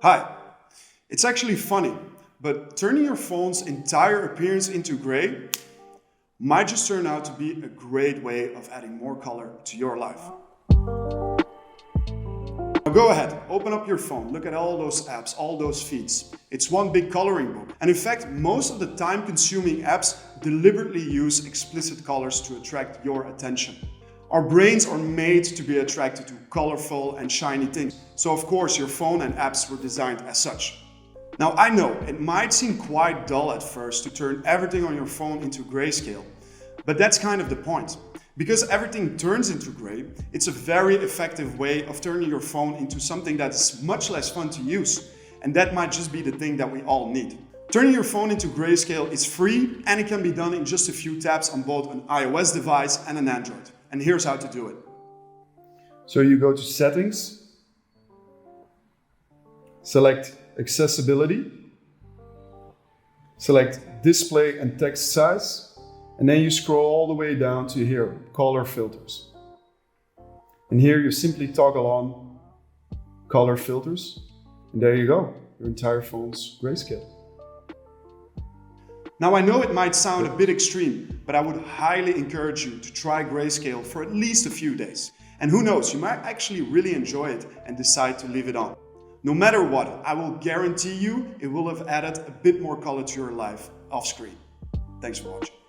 Hi. It's actually funny, but turning your phone's entire appearance into gray might just turn out to be a great way of adding more color to your life. Now go ahead, open up your phone, look at all those apps, all those feeds. It's one big coloring book. And in fact, most of the time-consuming apps deliberately use explicit colors to attract your attention. Our brains are made to be attracted to colorful and shiny things. So of course, your phone and apps were designed as such. Now I know it might seem quite dull at first to turn everything on your phone into grayscale, but that's kind of the point. Because everything turns into gray, it's a very effective way of turning your phone into something that's much less fun to use. And that might just be the thing that we all need. Turning your phone into grayscale is free and it can be done in just a few taps on both an iOS device and an Android. And here's how to do it. So you go to Settings, select Accessibility, select Display and Text Size, and then you scroll all the way down to here, Color Filters. And here you simply toggle on Color Filters, and there you go, your entire phone's grayscale. Now I know it might sound a bit extreme, but I would highly encourage you to try grayscale for at least a few days. And who knows, you might actually really enjoy it and decide to leave it on. No matter what, I will guarantee you it will have added a bit more color to your life off screen. Thanks for watching.